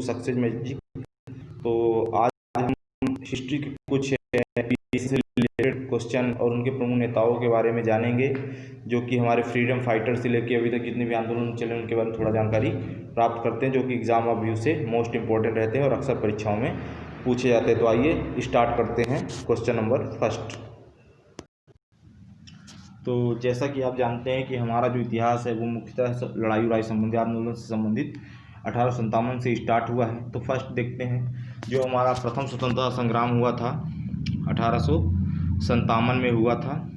To success magic. तो आज हम हिस्ट्री के कुछ पीएससी से रिलेटेड क्वेश्चन और उनके प्रमुख नेताओं के बारे में जानेंगे, जो कि हमारे फ्रीडम फाइटर से लेके अभी तक जितने भी आंदोलन चले उनके बारे में थोड़ा जानकारी प्राप्त करते हैं, जो कि एग्जाम ऑफ व्यू से मोस्ट इंपॉर्टेंट रहते हैं और अक्सर परीक्षाओं में पूछे जाते हैं। तो आइए स्टार्ट करते हैं क्वेश्चन नंबर फर्स्ट। तो जैसा कि आप जानते हैं कि हमारा जो इतिहास है वो मुख्यतः लड़ाई उड़ाई संबंधी आंदोलन से संबंधित 1857 से स्टार्ट हुआ है। तो फर्स्ट देखते हैं जो हमारा प्रथम स्वतंत्रता संग्राम हुआ था 1857 में हुआ था,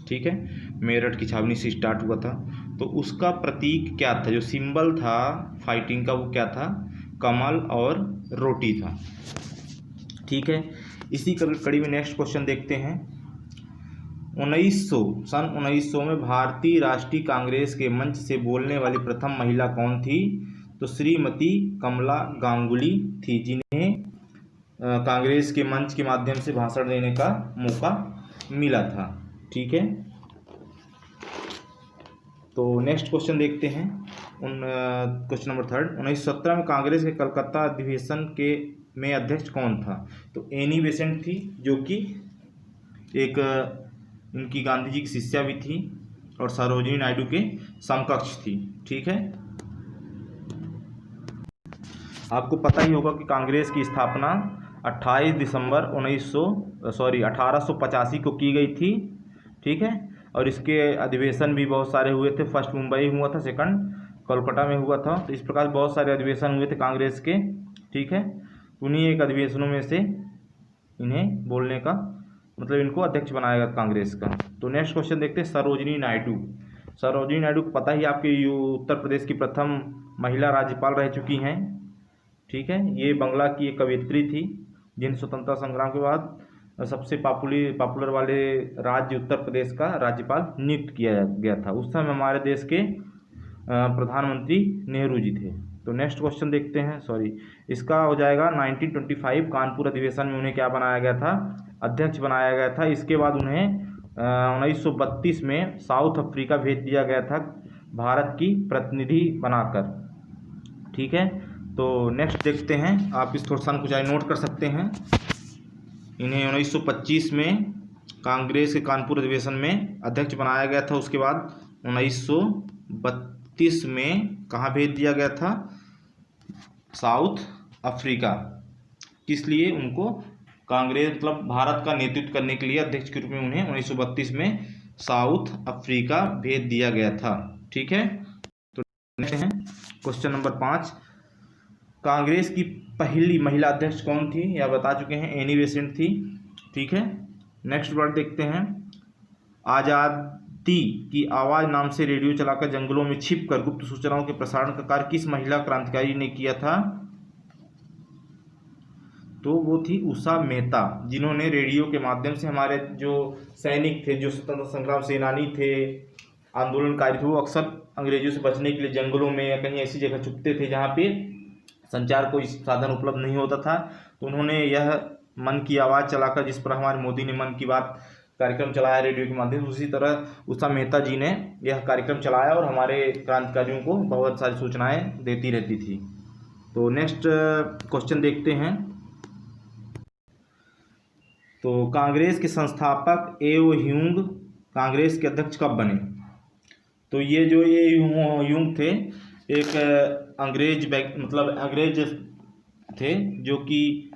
ठीक है, मेरठ की छावनी से स्टार्ट हुआ था। तो उसका प्रतीक क्या था, जो सिंबल था फाइटिंग का, वो क्या था? कमल और रोटी था, ठीक है। इसी कड़ी में नेक्स्ट क्वेश्चन देखते हैं। सन 1900 में भारतीय राष्ट्रीय कांग्रेस के मंच से बोलने वाली प्रथम महिला कौन थी? तो श्रीमती कमला गांगुली थी, जिन्हें कांग्रेस के मंच के माध्यम से भाषण देने का मौका मिला था, ठीक है। तो नेक्स्ट क्वेश्चन देखते हैं क्वेश्चन नंबर थर्ड। 1917 में कांग्रेस के कलकत्ता अधिवेशन के में अध्यक्ष कौन था? तो एनी बेसेंट थी, जो कि एक इनकी गांधी जी की शिष्या भी थी और सरोजिनी नायडू के समकक्ष थी, ठीक है। आपको पता ही होगा कि कांग्रेस की स्थापना 28 दिसंबर 1885 को की गई थी, ठीक है। और इसके अधिवेशन भी बहुत सारे हुए थे। फर्स्ट मुंबई हुआ था, सेकंड कोलकाता में हुआ था। तो इस प्रकार बहुत सारे अधिवेशन हुए थे कांग्रेस के, ठीक है। उन्हीं एक अधिवेशनों में से इन्हें बोलने का मतलब इनको अध्यक्ष बनाया गया कांग्रेस का। तो नेक्स्ट क्वेश्चन देखते हैं सरोजिनी नायडू। सरोजिनी नायडू को पता ही आपके उत्तर प्रदेश की प्रथम महिला राज्यपाल रह चुकी हैं, ठीक है। ये बंगला की एक कवयित्री थी, जिन स्वतंत्रता संग्राम के बाद सबसे पॉपुलर वाले राज्य उत्तर प्रदेश का राज्यपाल नियुक्त किया गया था। उस समय हमारे देश के प्रधानमंत्री नेहरू जी थे। तो नेक्स्ट क्वेश्चन देखते हैं, इसका हो जाएगा 1925 कानपुर अधिवेशन में उन्हें क्या बनाया गया था? अध्यक्ष बनाया गया था। इसके बाद उन्हें 1932 में साउथ अफ्रीका भेज दिया गया था भारत की प्रतिनिधि बनाकर, ठीक है। तो नेक्स्ट देखते हैं, आप इस थोड़ा सा कुछ नोट कर सकते हैं। इन्हें 1925 में कांग्रेस के कानपुर अधिवेशन में अध्यक्ष बनाया गया था। उसके बाद 1932 में कहाँ भेज दिया गया था? South Africa. किस लिए? उनको कांग्रेस मतलब भारत का नेतृत्व करने के लिए अध्यक्ष के रूप में उन्हें 1932 में साउथ अफ्रीका भेज दिया गया था, ठीक है। तो नेक्स्ट है क्वेश्चन नंबर 5। कांग्रेस की पहली महिला अध्यक्ष कौन थी? या बता चुके हैं, एनी बेसेंट थी, ठीक है। नेक्स्ट वर्ड देखते हैं। आज़ादी की आवाज़ नाम से रेडियो चलाकर जंगलों में छिपकर गुप्त सूचनाओं के प्रसारण का कार्य किस महिला क्रांतिकारी ने किया था? तो वो थी उषा मेहता, जिन्होंने रेडियो के माध्यम से हमारे जो सैनिक थे, जो स्वतंत्रता संग्राम सेनानी थे, आंदोलनकारी थे, वो अक्सर अंग्रेजों से बचने के लिए जंगलों में या कहीं ऐसी जगह छुपते थे जहाँ पे संचार कोई साधन उपलब्ध नहीं होता था। तो उन्होंने यह मन की आवाज़ चलाकर, जिस पर हमारे मोदी ने मन की बात कार्यक्रम चलाया रेडियो के माध्यम से, उसी तरह उषा मेहता जी ने यह कार्यक्रम चलाया और हमारे क्रांतिकारियों को बहुत सारी सूचनाएं देती रहती थी। तो नेक्स्ट क्वेश्चन देखते हैं। तो कांग्रेस के संस्थापक एओ ह्यूंग कांग्रेस के अध्यक्ष कब बने? तो ये जो ह्यूंग थे, एक अंग्रेज थे, जो कि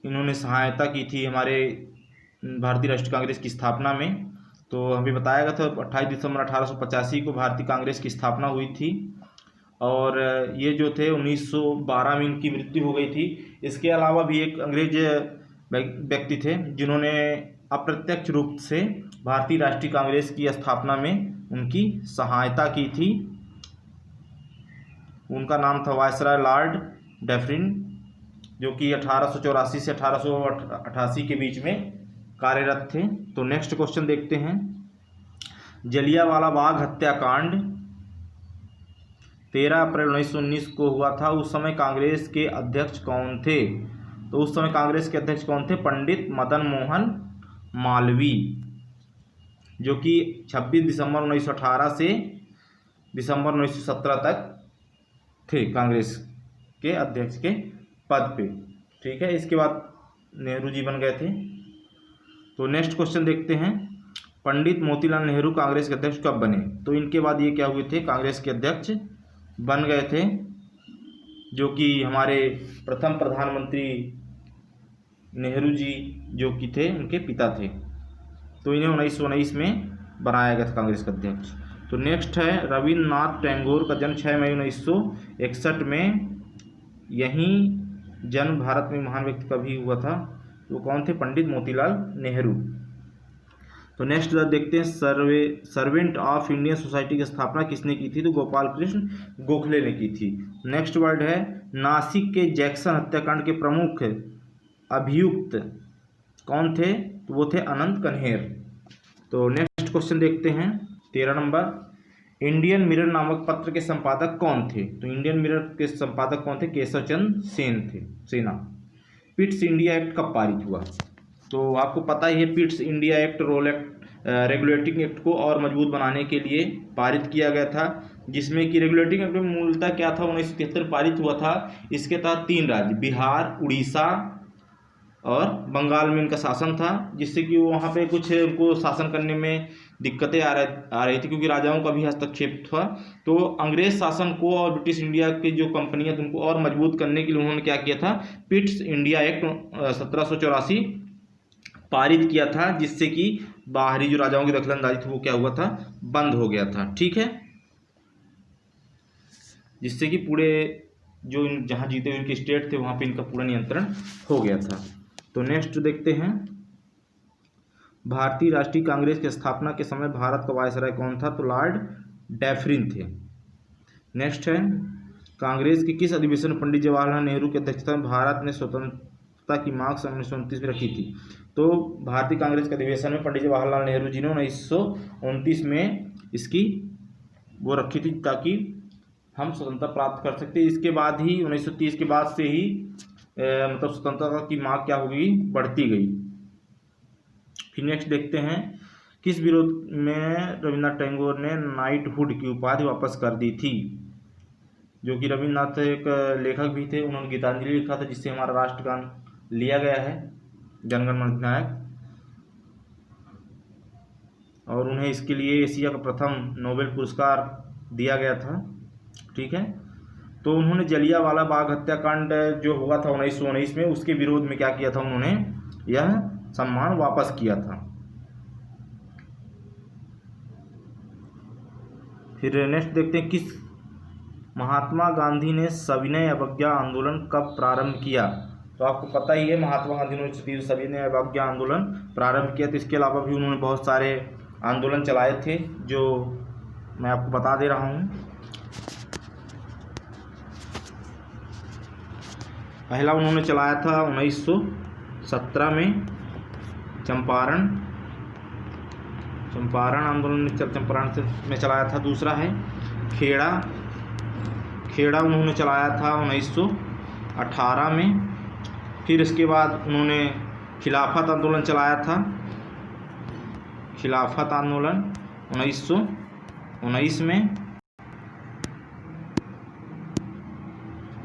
इन्होंने सहायता की थी हमारे भारतीय राष्ट्रीय कांग्रेस की स्थापना में। तो हमें बताया गया था 28 दिसंबर 1885 को भारतीय कांग्रेस की स्थापना हुई थी और ये जो थे 1912 में इनकी मृत्यु हो गई थी। इसके अलावा भी एक अंग्रेज व्यक्ति थे जिन्होंने अप्रत्यक्ष रूप से भारतीय राष्ट्रीय कांग्रेस की स्थापना में उनकी सहायता की थी। उनका नाम था वायसराय लॉर्ड डफरिन, जो कि 1884 से 1888 के बीच में कार्यरत थे। तो नेक्स्ट क्वेश्चन देखते हैं। जलियांवाला बाग हत्याकांड 13 अप्रैल 1919 को हुआ था। उस समय कांग्रेस के अध्यक्ष कौन थे? तो उस समय कांग्रेस के अध्यक्ष कौन थे? पंडित मदन मोहन मालवीय, जो कि 26 दिसंबर 1918 से दिसंबर 1917 तक थे कांग्रेस के अध्यक्ष के पद पे। ठीक है, इसके बाद नेहरू जी बन गए थे। तो नेक्स्ट क्वेश्चन देखते हैं, पंडित मोतीलाल नेहरू कांग्रेस के अध्यक्ष कब बने? तो इनके बाद ये क्या हुए थे, कांग्रेस के अध्यक्ष बन गए थे, जो कि हमारे प्रथम प्रधानमंत्री नेहरू जी जो कि थे उनके पिता थे। तो इन्हें 1919 में बनाया गया था कांग्रेस का अध्यक्ष। तो नेक्स्ट है, रविन्द्रनाथ टैगोर का जन्म 6 मई 1961 में यहीं जन्म भारत में महान व्यक्ति का भी हुआ था। वो कौन थे? पंडित मोतीलाल नेहरू। तो नेक्स्ट देखते हैं, सर्वेंट ऑफ इंडियन सोसाइटी की स्थापना किसने की थी? तो गोपाल कृष्ण गोखले ने की थी। नेक्स्ट वर्ड है, नासिक के जैक्सन हत्याकांड के प्रमुख अभियुक्त कौन थे? तो वो थे अनंत कन्हेर। तो नेक्स्ट क्वेश्चन देखते हैं, 13 नंबर, इंडियन मिरर नामक पत्र के संपादक कौन थे? तो इंडियन मिरर के संपादक कौन थे? केशव चंद्र सेना। पिट्स इंडिया एक्ट कब पारित हुआ? तो आपको पता ही है, Pitt's India act regulating act को और मजबूत बनाने के लिए पारित किया गया था, जिसमें कि रेगुलेटिंग एक्ट में मूलतः क्या था, 1973 पारित हुआ था। इसके तहत 3 राज्य बिहार, उड़ीसा और बंगाल में इनका शासन था, जिससे कि वहाँ पे कुछ उनको शासन करने में दिक्कतें आ रही थी, क्योंकि राजाओं का भी हस्तक्षेप था। तो अंग्रेज शासन को और ब्रिटिश इंडिया की जो कंपनियां उनको और मजबूत करने के लिए उन्होंने क्या किया था, पिट्स इंडिया एक्ट 1784 पारित किया था, जिससे कि बाहरी जो राजाओं की दखलंदाजी थी वो क्या हुआ था, बंद हो गया था। ठीक है, जिससे कि पूरे जो जहाँ जीते हुए इनके स्टेट थे वहाँ पे इनका पूरा नियंत्रण हो गया था। तो नेक्स्ट देखते हैं, भारतीय राष्ट्रीय कांग्रेस की स्थापना के समय भारत का वायसराय कौन था? तो लॉर्ड डैफरिन थे। नेक्स्ट है, कांग्रेस के किस अधिवेशन में पंडित जवाहरलाल नेहरू की अध्यक्षता में भारत ने स्वतंत्रता की मांग 1929 में रखी थी? तो भारतीय कांग्रेस के अधिवेशन में पंडित जवाहरलाल नेहरू जी ने 1929 में इसकी वो रखी थी, ताकि हम स्वतंत्रता प्राप्त कर सकते। इसके बाद ही 1930 के बाद से ही मतलब स्वतंत्रता की मांग क्या हो गई, बढ़ती गई। फिर नेक्स्ट देखते हैं, किस विरोध में रविन्द्रनाथ टैगोर ने नाइटहुड की उपाधि वापस कर दी थी? जो कि रविन्द्रनाथ एक लेखक भी थे, उन्होंने गीतांजलि लिखा था, जिससे हमारा राष्ट्रगान लिया गया है, जनगण मन अधिनायक, और उन्हें इसके लिए एशिया का प्रथम नोबेल पुरस्कार दिया गया था। ठीक है, तो उन्होंने जलियांवाला बाग हत्याकांड जो हुआ था 1919 में, उसके विरोध में क्या किया था, उन्होंने यह सम्मान वापस किया था। फिर नेक्स्ट देखते हैं, किस महात्मा गांधी ने सविनय अवज्ञा आंदोलन कब प्रारंभ किया? तो आपको पता ही है, महात्मा गांधी ने सविनय अवज्ञा आंदोलन प्रारंभ किया। तो इसके अलावा भी उन्होंने बहुत सारे आंदोलन चलाए थे, जो मैं आपको बता दे रहा हूँ। पहला उन्होंने चलाया था 1917 में चंपारण आंदोलन चंपारण में चलाया था। दूसरा है खेड़ा उन्होंने चलाया था 1918 में। फिर इसके बाद उन्होंने खिलाफत आंदोलन चलाया था, खिलाफत आंदोलन 1919 में।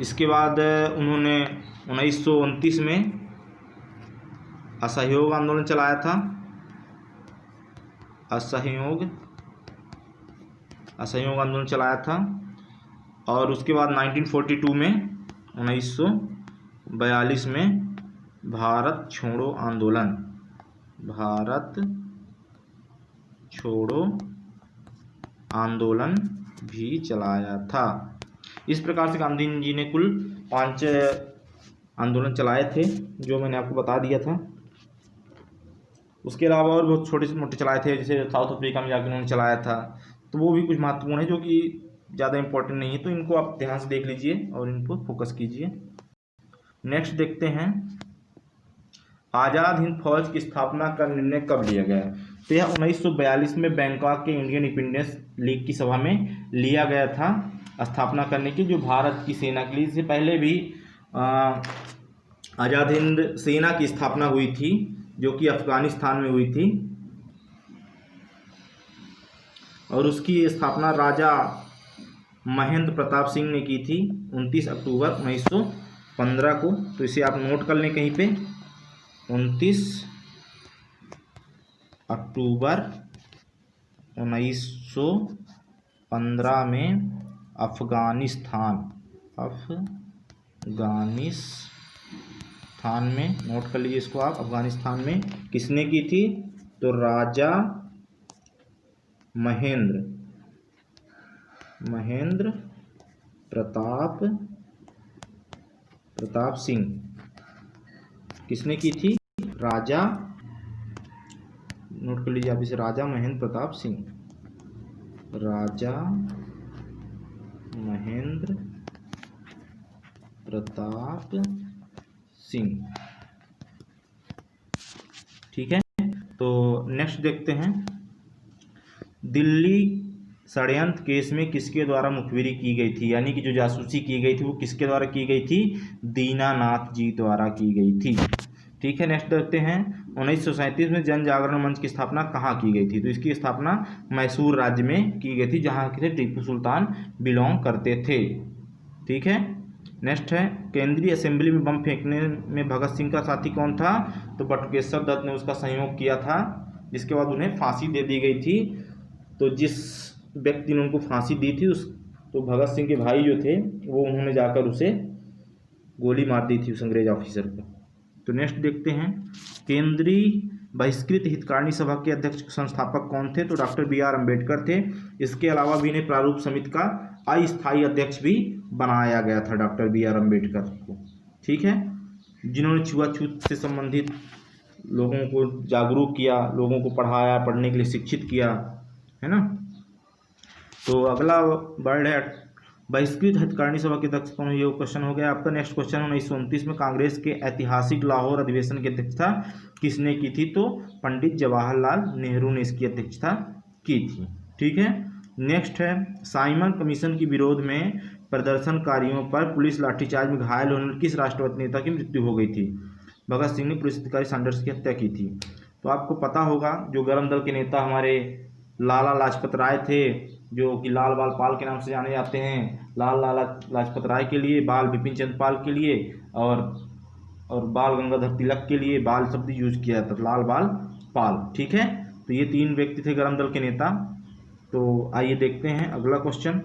इसके बाद उन्होंने 1929 में असहयोग आंदोलन चलाया था, असहयोग आंदोलन चलाया था। और उसके बाद 1942 में 1942 में भारत छोड़ो आंदोलन भी चलाया था। इस प्रकार से गांधी जी ने कुल 5 आंदोलन चलाए थे, जो मैंने आपको बता दिया था। उसके अलावा और बहुत छोटे से मोटे चलाए थे, जैसे साउथ अफ्रीका में जाकर उन्होंने चलाया था। तो वो भी कुछ महत्वपूर्ण है, जो कि ज़्यादा इम्पोर्टेंट नहीं है, तो इनको आप ध्यान से देख लीजिए और इनको फोकस कीजिए। नेक्स्ट देखते हैं, आज़ाद हिंद फौज की स्थापना का निर्णय कब लिया गया? तो यह 1942 में बैंकॉक के इंडियन इंडिपेंडेंस लीग की सभा में लिया गया था, स्थापना करने की, जो भारत की सेना के लिए। इससे पहले भी आज़ाद हिंद सेना की स्थापना हुई थी, जो कि अफगानिस्तान में हुई थी, और उसकी स्थापना राजा महेंद्र प्रताप सिंह ने की थी 29 अक्टूबर 1915 को। तो इसे आप नोट कर लें कहीं पे, 29 अक्टूबर 1915 में अफगानिस्तान में, नोट कर लीजिए इसको आप, अफगानिस्तान में किसने की थी? तो राजा महेंद्र प्रताप सिंह किसने की थी? राजा, नोट कर लीजिए आप इसे, राजा महेंद्र प्रताप सिंह, राजा महेंद्र प्रताप सिंह। ठीक है, तो नेक्स्ट देखते हैं, दिल्ली षड्यंत्र केस में किसके द्वारा मुखबिरी की गई थी, यानी कि जो जासूसी की गई थी वो किसके द्वारा की गई थी? दीनानाथ जी द्वारा की गई थी। ठीक है, नेक्स्ट देखते हैं, 1937 में जन जागरण मंच की स्थापना कहाँ की गई थी? तो इसकी स्थापना मैसूर राज्य में की गई थी, जहाँ के टीपू सुल्तान बिलोंग करते थे। ठीक है, नेक्स्ट है, केंद्रीय असेंबली में बम फेंकने में भगत सिंह का साथी कौन था? तो बटुकेश्वर दत्त ने उसका सहयोग किया था, जिसके बाद उन्हें फांसी दे दी गई थी। तो जिस व्यक्ति ने उनको फांसी दी थी तो भगत सिंह के भाई जो थे वो, उन्होंने जाकर उसे गोली मार दी थी उस अंग्रेज ऑफिसर को। तो नेक्स्ट देखते हैं, केंद्रीय बहिष्कृत हितकारिणी सभा के अध्यक्ष संस्थापक कौन थे? तो डॉक्टर BR अम्बेडकर थे। इसके अलावा भी इन्हें प्रारूप समिति का अस्थायी अध्यक्ष भी बनाया गया था, डॉक्टर BR अम्बेडकर को। ठीक है, जिन्होंने छुआछूत से संबंधित लोगों को जागरूक किया, लोगों को पढ़ाया, पढ़ने के लिए शिक्षित किया, है ना। तो अगला वर्ड है बहिष्कृत हितकारिणी सभा के अध्यक्ष कौन? ये क्वेश्चन हो गया आपका। नेक्स्ट क्वेश्चन, 1929 में कांग्रेस के ऐतिहासिक लाहौर अधिवेशन की अध्यक्षता किसने की थी? तो पंडित जवाहरलाल नेहरू ने इसकी अध्यक्षता की थी। ठीक है, नेक्स्ट है, साइमन कमीशन के विरोध में प्रदर्शनकारियों पर पुलिस लाठीचार्ज में घायल होने किस राष्ट्रवादी नेता की मृत्यु हो गई थी? भगत सिंह ने पुलिस अधिकारी सैंडर्स की हत्या की थी। तो आपको पता होगा, जो गरम दल के नेता हमारे लाला लाजपत राय थे, जो कि लाल बाल पाल के नाम से जाने जाते हैं, लाला लाजपत राय के लिए, बाल बिपिन चंद्र पाल के लिए और बाल गंगाधर तिलक के लिए बाल शब्द यूज किया जाता था, लाल बाल पाल। ठीक है, तो ये 3 व्यक्ति थे गरम दल के नेता। तो आइए देखते हैं अगला question,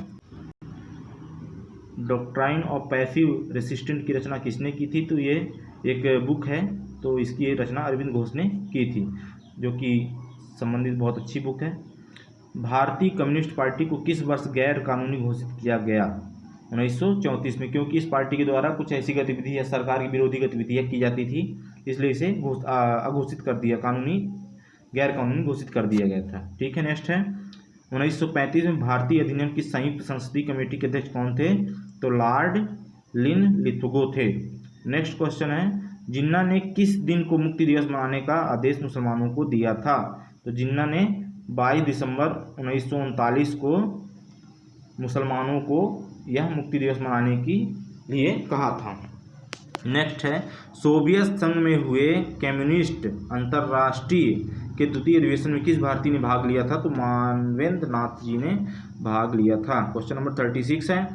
doctrine of passive resistant की रचना किसने की थी? तो ये एक बुक है, तो इसकी रचना अरविंद घोष ने की थी, जो कि संबंधित बहुत अच्छी बुक है। भारतीय कम्युनिस्ट पार्टी को किस वर्ष गैर कानूनी घोषित किया गया? 1934 में, क्योंकि इस पार्टी के द्वारा कुछ ऐसी गतिविधि या सरकार की विरोधी गतिविधियाँ की जाती थी, इसलिए इसे अघोषित कर दिया, गैर कानूनी घोषित कर दिया गया था। ठीक है, नेक्स्ट है, 1935 में भारतीय अधिनियम की संयुक्त संसदीय कमेटी के अध्यक्ष कौन थे? तो लॉर्ड लिनलिथगो थे। नेक्स्ट क्वेश्चन है, जिन्ना ने किस दिन को मुक्ति दिवस मनाने का आदेश मुसलमानों को दिया था? तो जिन्ना ने 22 दिसंबर 1939 को मुसलमानों को यह मुक्ति दिवस मनाने के लिए कहा था। नेक्स्ट है, सोवियत संघ में हुए कम्युनिस्ट अंतर्राष्ट्रीय के द्वितीय अधिवेशन में किस भारतीय ने भाग लिया था? तो मानवेंद्र नाथ जी ने भाग लिया था। क्वेश्चन नंबर 36 है,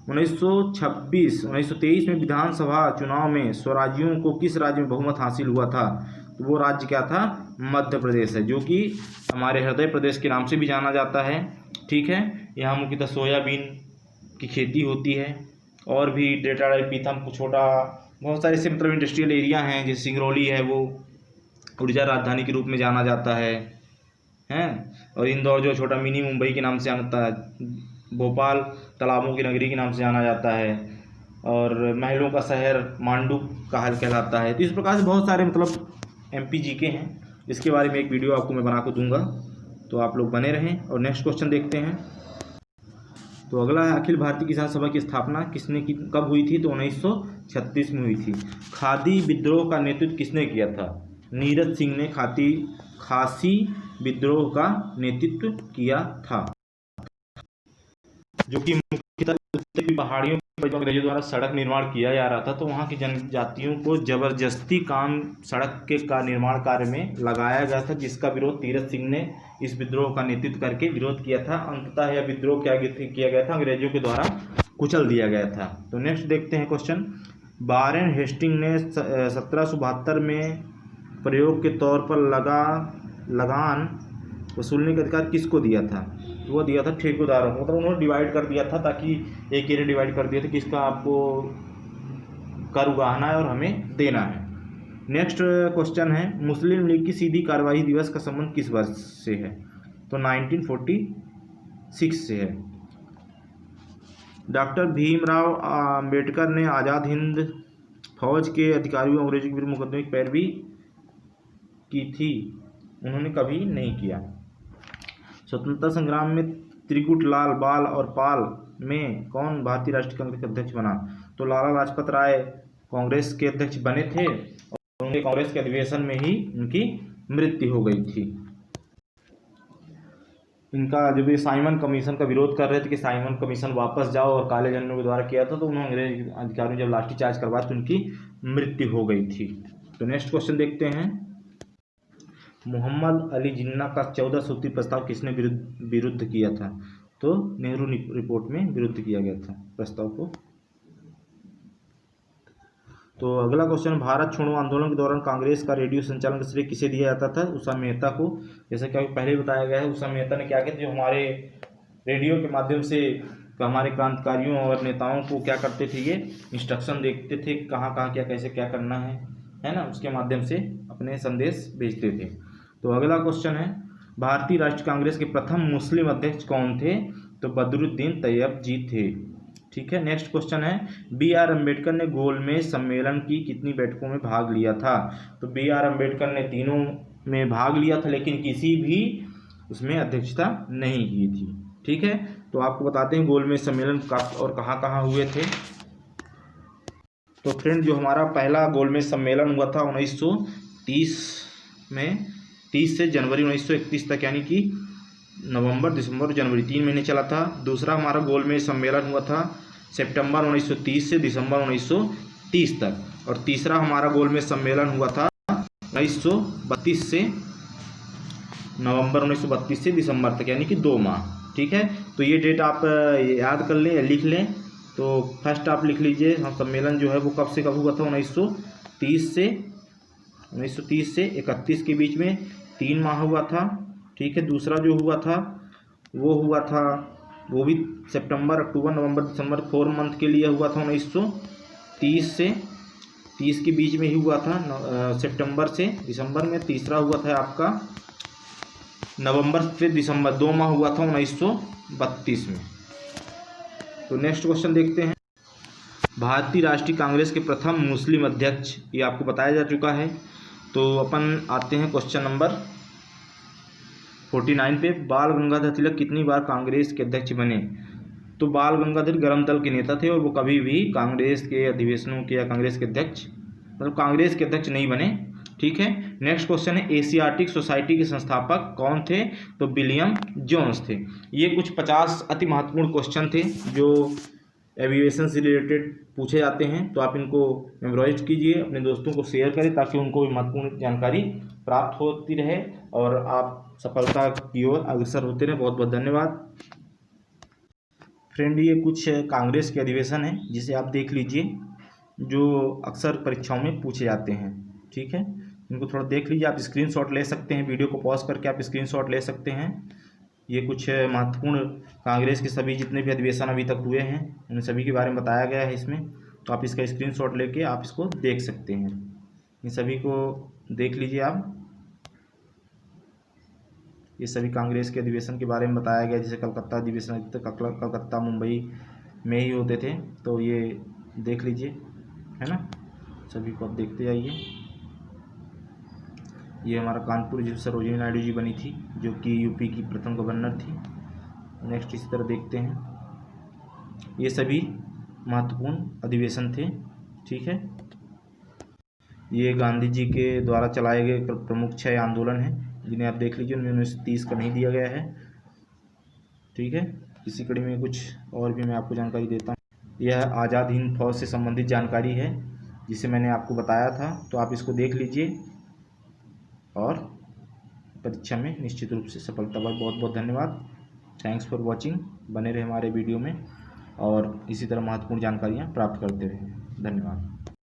1923 में विधानसभा चुनाव में स्वराज्यों को किस राज्य में बहुमत हासिल हुआ था? तो वो राज्य क्या था? मध्य प्रदेश है, जो कि हमारे हृदय प्रदेश के नाम से भी जाना जाता है। ठीक है, यहाँ मुख्यतः सोयाबीन की खेती होती है, और भी डेटा पीथम छोटा बहुत सारे ऐसे मतलब इंडस्ट्रियल एरिया हैं, जैसे सिंगरौली है, वो ऊर्जा राजधानी के रूप में जाना जाता है। और इंदौर जो छोटा मिनी मुंबई के नाम से जानता है, भोपाल तालाबों की नगरी के नाम से जाना जाता है, और महलों का शहर मांडू कहलाता है। तो इस प्रकार से बहुत सारे मतलब MPGK हैं, इसके बारे में एक वीडियो आपको मैं बना कर दूंगा, तो आप लोग बने रहें। और नेक्स्ट क्वेश्चन देखते हैं। तो अगला है, अखिल भारतीय किसान सभा की स्थापना किसने की, कब हुई थी? तो 1936 में हुई थी। खादी विद्रोह का नेतृत्व किसने किया था? नीरज सिंह ने खासी विद्रोह का नेतृत्व किया था, जो कि मुख्यतः उत्तरी पहाड़ियों अंग्रेजों द्वारा सड़क निर्माण किया जा रहा था, तो वहाँ की जनजातियों को जबरदस्ती काम सड़क के का निर्माण कार्य में लगाया गया था, जिसका विरोध तीरथ सिंह ने इस विद्रोह का नेतृत्व करके विरोध किया था। अंततः यह विद्रोह क्या किया गया था, अंग्रेजों के द्वारा कुचल दिया गया था। तो नेक्स्ट देखते हैं क्वेश्चन। वारेन हेस्टिंग ने 1772 में प्रयोग के तौर पर लगान वसूलने का अधिकार किसको दिया था? तो वो दिया था ठेकेदारों को। मतलब उन्होंने डिवाइड कर दिया था, ताकि एक एरिया डिवाइड कर दिया था, किसका आपको कर उगाना है और हमें देना है। नेक्स्ट क्वेश्चन है, मुस्लिम लीग की सीधी कार्यवाही दिवस का संबंध किस वर्ष से है? तो 1946 से है। डॉक्टर भीमराव अंबेडकर ने आज़ाद हिंद फौज के अधिकारियों अंग्रेजों के विरुद्ध मुकदमे की पैरवी की थी? उन्होंने कभी नहीं किया। स्वतंत्रता संग्राम में त्रिकुटलाल बाल और पाल में कौन भारतीय राष्ट्रीय कांग्रेस के अध्यक्ष बना? तो लाला लाजपत राय कांग्रेस के अध्यक्ष बने थे और उनके कांग्रेस के अधिवेशन में ही उनकी मृत्यु हो गई थी। इनका जब ये साइमन कमीशन का विरोध कर रहे थे कि साइमन कमीशन वापस जाओ और काले झंडों के द्वारा किया था, तो उन्होंने अंग्रेज अधिकारियों जब लाठीचार्ज करवाया तो उनकी मृत्यु हो गई थी। तो नेक्स्ट क्वेश्चन देखते हैं। मोहम्मद अली जिन्ना का 14 सूत्री प्रस्ताव किसने विरुद्ध किया था? तो नेहरू रिपोर्ट में विरुद्ध किया गया था प्रस्ताव को। तो अगला क्वेश्चन, भारत छोड़ो आंदोलन के दौरान कांग्रेस का रेडियो संचालन का श्रेय किसे दिया जाता था? उषा मेहता को। जैसा कि पहले बताया गया है, उषा मेहता ने क्या किया, जो हमारे रेडियो के माध्यम से हमारे क्रांतिकारियों और नेताओं को क्या करते थे, ये इंस्ट्रक्शन देखते थे कहाँ कहाँ क्या कैसे क्या करना है ना, उसके माध्यम से अपने संदेश भेजते थे। तो अगला क्वेश्चन है, भारतीय राष्ट्रीय कांग्रेस के प्रथम मुस्लिम अध्यक्ष कौन थे? तो बदरुद्दीन तैयब जी थे। ठीक है। नेक्स्ट क्वेश्चन है, बी.आर. अम्बेडकर ने गोलमेज सम्मेलन की कितनी बैठकों में भाग लिया था? तो बी.आर. अम्बेडकर ने तीनों में भाग लिया था, लेकिन किसी भी उसमें अध्यक्षता नहीं की थी। ठीक है। तो आपको बताते हैं गोलमेज सम्मेलन और कहाँ हुए थे। तो फ्रेंड, जो हमारा पहला गोलमेज सम्मेलन हुआ था 1930 में, 30 से जनवरी 1931 तक, यानी कि नवंबर, दिसंबर, जनवरी 3 महीने चला था। दूसरा हमारा गोलमेज सम्मेलन हुआ था सितंबर 1930 से दिसंबर 1930 तक। और तीसरा हमारा गोलमेज सम्मेलन हुआ था 1932 से नवंबर 1932 से दिसंबर तक, यानी कि 2 माह। ठीक है। तो ये डेट आप याद कर लें या लिख लें। तो फर्स्ट आप लिख लीजिए, हम सम्मेलन जो है वो कब से कब हुआ था, 1930 से 31 के बीच में 3 माह हुआ था। ठीक है। दूसरा जो हुआ था वो भी सितंबर, अक्टूबर, नवंबर, दिसंबर 4 मंथ के लिए हुआ था। 1930 से 30 के बीच में ही हुआ था, सितंबर से दिसंबर में। तीसरा हुआ था आपका नवंबर से दिसंबर, 2 माह हुआ था 1932 में। तो नेक्स्ट क्वेश्चन देखते हैं, भारतीय राष्ट्रीय कांग्रेस के प्रथम मुस्लिम अध्यक्ष, ये आपको बताया जा चुका है। तो अपन आते हैं क्वेश्चन नंबर 49 पे, बाल गंगाधर तिलक कितनी बार कांग्रेस के अध्यक्ष बने? तो बाल गंगाधर गरम दल के नेता थे और वो कभी भी कांग्रेस के अधिवेशनों के या कांग्रेस के अध्यक्ष, मतलब कांग्रेस के अध्यक्ष नहीं बने। ठीक है। नेक्स्ट क्वेश्चन है, एशियाटिक सोसाइटी के संस्थापक कौन थे? तो विलियम जोन्स थे। ये कुछ 50 अति महत्वपूर्ण क्वेश्चन थे जो एविएशन से रिलेटेड पूछे जाते हैं। तो आप इनको मेमोराइज कीजिए, अपने दोस्तों को शेयर करें ताकि उनको भी महत्वपूर्ण जानकारी प्राप्त होती रहे और आप सफलता की ओर अग्रसर होते रहे। बहुत बहुत धन्यवाद फ्रेंड। ये कुछ कांग्रेस के अधिवेशन हैं जिसे आप देख लीजिए, जो अक्सर परीक्षाओं में पूछे जाते हैं। ठीक है। इनको थोड़ा देख लीजिए, आप स्क्रीनशॉट ले सकते हैं, वीडियो को पॉज करके आप स्क्रीनशॉट ले सकते हैं। ये कुछ महत्वपूर्ण कांग्रेस के सभी जितने भी अधिवेशन अभी तक हुए हैं उन सभी के बारे में बताया गया है इसमें। तो आप इसका स्क्रीनशॉट लेके आप इसको देख सकते हैं। इन सभी को देख लीजिए आप। ये सभी कांग्रेस के अधिवेशन के बारे में बताया गया, जैसे कलकत्ता अधिवेशन कलकत्ता मुंबई में ही होते थे। तो ये देख लीजिए, है ना, सभी को आप देखते जाइए। ये हमारा कानपुर जिस सरोजिनी नायडू जी बनी थी, जो कि यूपी की प्रथम गवर्नर थी। नेक्स्ट इसी तरह देखते हैं, ये सभी महत्वपूर्ण अधिवेशन थे। ठीक है। ये गांधी जी के द्वारा चलाए गए प्रमुख 6 आंदोलन हैं जिन्हें आप देख लीजिए। उनमें 1930 का नहीं दिया गया है। ठीक है। इसी कड़ी में कुछ और भी मैं आपको जानकारी देता हूँ। यह आज़ाद हिंद फौज से संबंधित जानकारी है जिसे मैंने आपको बताया था, तो आप इसको देख लीजिए और परीक्षा में निश्चित रूप से सफलता पाए। बहुत बहुत धन्यवाद। Thanks for watching. बने रहे हमारे वीडियो में और इसी तरह महत्वपूर्ण जानकारियाँ प्राप्त करते रहें। धन्यवाद।